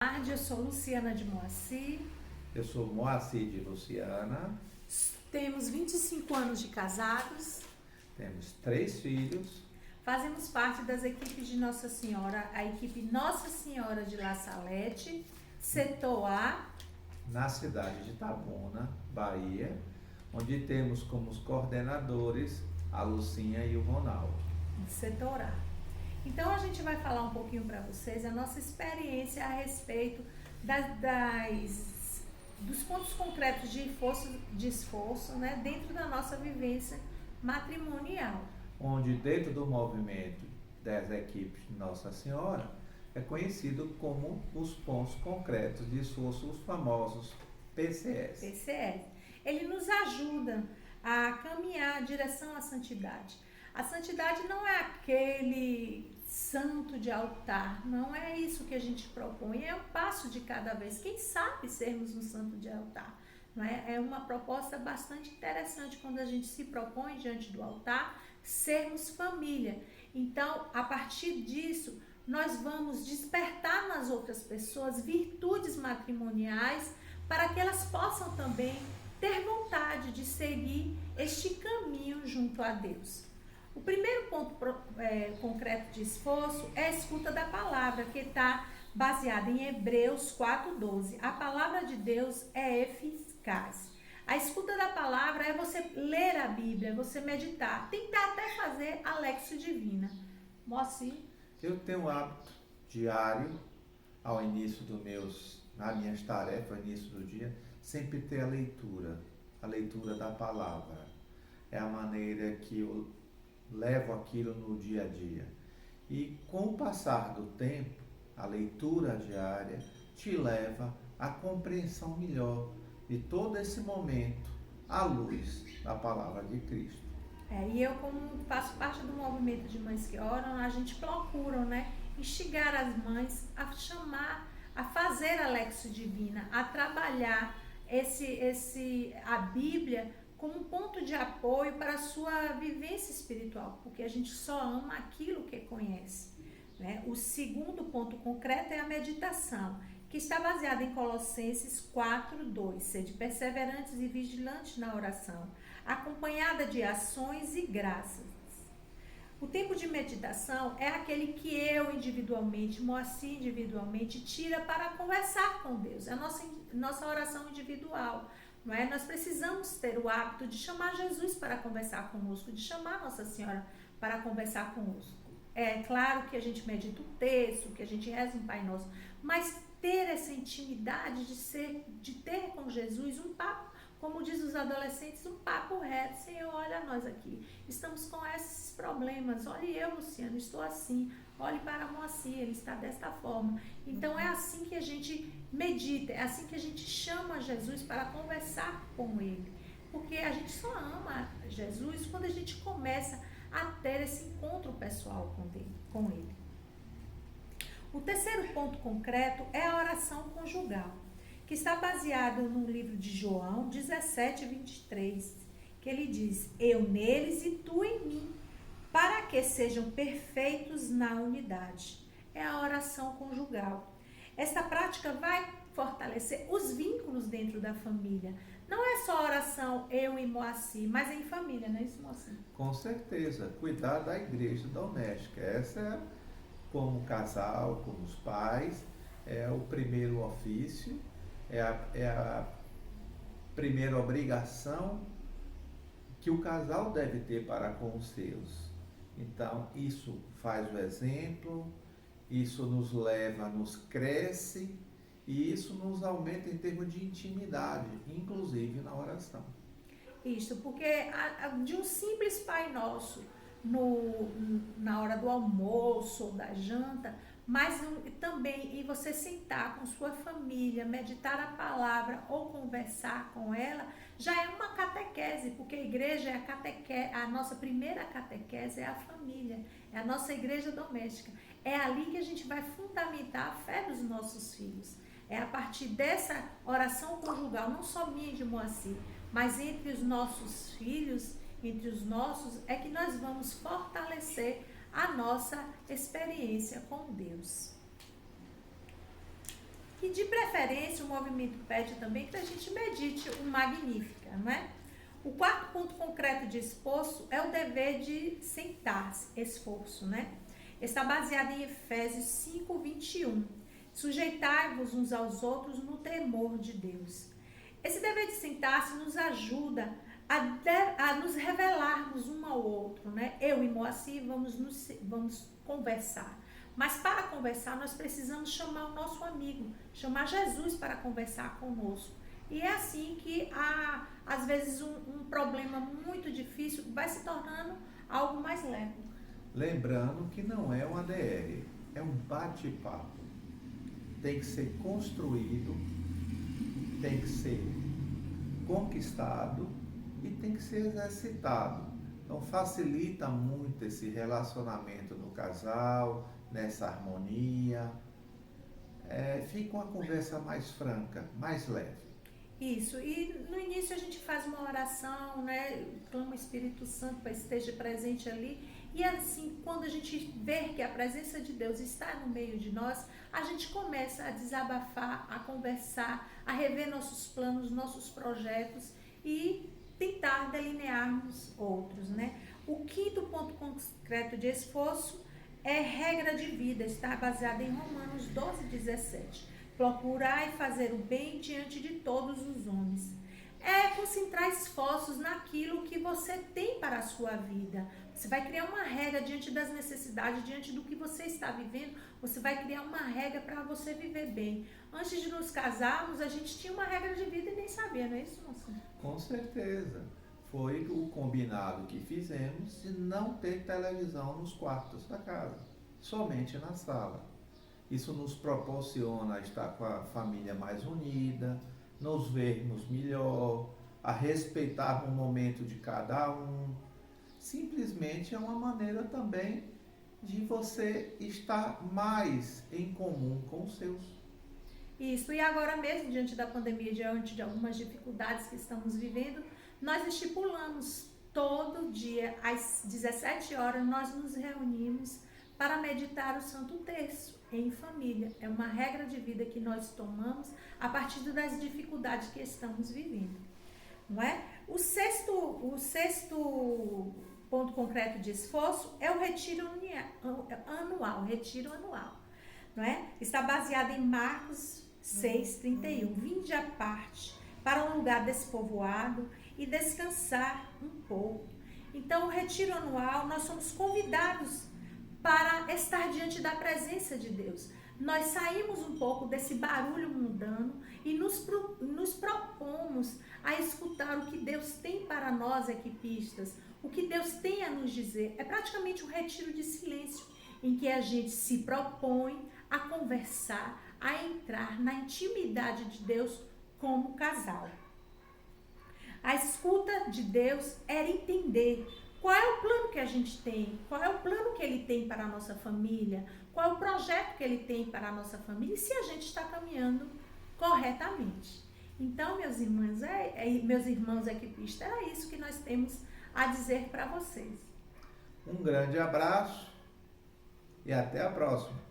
Tarde, eu sou Luciana de Moacir. Eu sou Moacir de Luciana, Temos 25 anos de casados. temos 3 filhos, Fazemos parte das equipes de Nossa Senhora, a equipe Nossa Senhora de La Salete, setor A, na cidade de Itabuna, Bahia, onde temos como os coordenadores a Lucinha e o Ronaldo. setor A. Então a gente vai falar um pouquinho para vocês a nossa experiência a respeito dos pontos concretos de esforço, né, dentro da nossa vivência matrimonial. Onde dentro do movimento das equipes de Nossa Senhora é conhecido como os pontos concretos de esforço, os famosos PCS. PCS. Ele nos ajuda a caminhar em direção à santidade. A santidade não é aquele santo de altar, não é isso que a gente propõe, é um passo de cada vez. Quem sabe sermos um santo de altar? Não é? É uma proposta bastante interessante quando a gente se propõe diante do altar sermos família. Então, a partir disso, nós vamos despertar nas outras pessoas virtudes matrimoniais para que elas possam também ter vontade de seguir este caminho junto a Deus. O primeiro ponto concreto de esforço é a escuta da palavra, que está baseada em Hebreus 4:12. A palavra de Deus é eficaz. A escuta da palavra é você ler a Bíblia, é você meditar, tentar até fazer a Lexio Divina. Moacir? Eu tenho um hábito diário, ao início nas minhas tarefas, ao início do dia, sempre ter a leitura da palavra. É a maneira que eu levo aquilo no dia a dia. E com o passar do tempo, a leitura diária te leva à compreensão melhor de todo esse momento à luz da palavra de Cristo. E eu, como faço parte do movimento de mães que oram, a gente procura, né, instigar as mães a chamar, a fazer a Lexio Divina, a trabalhar a Bíblia como um ponto de apoio para a sua vivência espiritual, porque a gente só ama aquilo que conhece, né? O segundo ponto concreto é a meditação, que está baseada em Colossenses 4:2, sede perseverantes e vigilantes na oração, acompanhada de ações e graças. O tempo de meditação é aquele que eu individualmente, Moacir individualmente, tira para conversar com Deus, é a nossa oração individual. Não é? Nós precisamos ter o hábito de chamar Jesus para conversar conosco, de chamar Nossa Senhora para conversar conosco. É claro que a gente medita o texto, que a gente reza um Pai Nosso, mas ter essa intimidade de ter com Jesus um papo, como diz os adolescentes, um papo reto. Senhor, olha nós aqui, estamos com esses problemas, olha eu, Luciano, estou assim, olhe para Moacir, ele está desta forma. Então é assim que a gente medita, é assim que a gente chama Jesus para conversar com ele, porque a gente só ama Jesus quando a gente começa a ter esse encontro pessoal com ele. O terceiro ponto concreto é a oração conjugal, que está baseado no livro de João 17:23, que ele diz: eu neles e tu em mim, para que sejam perfeitos na unidade. É a oração conjugal. Esta prática vai fortalecer os vínculos dentro da família. Não é só oração eu e Moacir, mas em família, não é isso, Moacir? Com certeza, cuidar da igreja doméstica. Essa é, como casal, como os pais, é o primeiro ofício, é a primeira obrigação que o casal deve ter para com os seus. Então, isso faz o exemplo, isso nos leva, nos cresce e isso nos aumenta em termos de intimidade, inclusive na oração. Isso, porque de um simples Pai Nosso na hora do almoço ou da janta, mas também em você sentar com sua família, meditar a palavra ou conversar com ela, já é uma catequese, porque a igreja é a nossa primeira catequese é a família, é a nossa igreja doméstica. É ali que a gente vai fundamentar a fé dos nossos filhos. É a partir dessa oração conjugal, não só minha e de Moacir, mas entre os nossos filhos, entre os nossos, é que nós vamos fortalecer a nossa experiência com Deus. E de preferência, o movimento pede também que a gente medite o Magnífica, não é? O quarto ponto concreto de esforço é o dever de sentar-se, esforço, né? Está baseado em Efésios 5:21. Sujeitai-vos uns aos outros no temor de Deus. Esse dever de sentar-se nos ajuda a nos revelarmos um ao outro, né? Eu e Moacir vamos conversar. Mas para conversar, nós precisamos chamar o nosso amigo, chamar Jesus para conversar conosco. E é assim que, às vezes, um problema muito difícil vai se tornando algo mais leve. Lembrando que não é um ADR, é um bate-papo. Tem que ser construído, tem que ser conquistado e tem que ser exercitado. Então facilita muito esse relacionamento no casal, nessa harmonia. Fica uma conversa mais franca, mais leve. Isso, e no início a gente faz uma oração, né? Clama o Espírito Santo para que esteja presente ali. E assim, quando a gente vê que a presença de Deus está no meio de nós, a gente começa a desabafar, a conversar, a rever nossos planos, nossos projetos e tentar delinearmos outros, né? O quinto ponto concreto de esforço é regra de vida, está baseado em Romanos 12:17. Procurai fazer o bem diante de todos os homens. É concentrar esforços naquilo que você tem para a sua vida. Você vai criar uma regra diante das necessidades, diante do que você está vivendo, você vai criar uma regra para você viver bem. Antes de nos casarmos, a gente tinha uma regra de vida e nem sabia, não é isso, moça? Com certeza. Foi o combinado que fizemos de não ter televisão nos quartos da casa, somente na sala. Isso nos proporciona estar com a família mais unida, nos vermos melhor, a respeitar o momento de cada um. Simplesmente é uma maneira também de você estar mais em comum com os seus. Isso, e agora mesmo, diante da pandemia, diante de algumas dificuldades que estamos vivendo, nós estipulamos todo dia, às 17 horas, nós nos reunimos para meditar o Santo Terço em família. É uma regra de vida que nós tomamos a partir das dificuldades que estamos vivendo, não é? O sexto ponto concreto de esforço é o retiro anual, não é? Está baseado em Marcos 6:31. Vinde à parte para um lugar despovoado e descansar um pouco. Então, o retiro anual, nós somos convidados para estar diante da presença de Deus. Nós saímos um pouco desse barulho mundano e nos propomos a escutar o que Deus tem para nós, equipistas, o que Deus tem a nos dizer. É praticamente um retiro de silêncio, em que a gente se propõe a conversar, a entrar na intimidade de Deus como casal. A escuta de Deus era entender qual é o plano que a gente tem, qual é o plano que Ele tem para a nossa família, qual é o projeto que Ele tem para a nossa família e se a gente está caminhando corretamente. Então, meus irmãos equipistas, era isso que nós temos a dizer para vocês. Um grande abraço e até a próxima.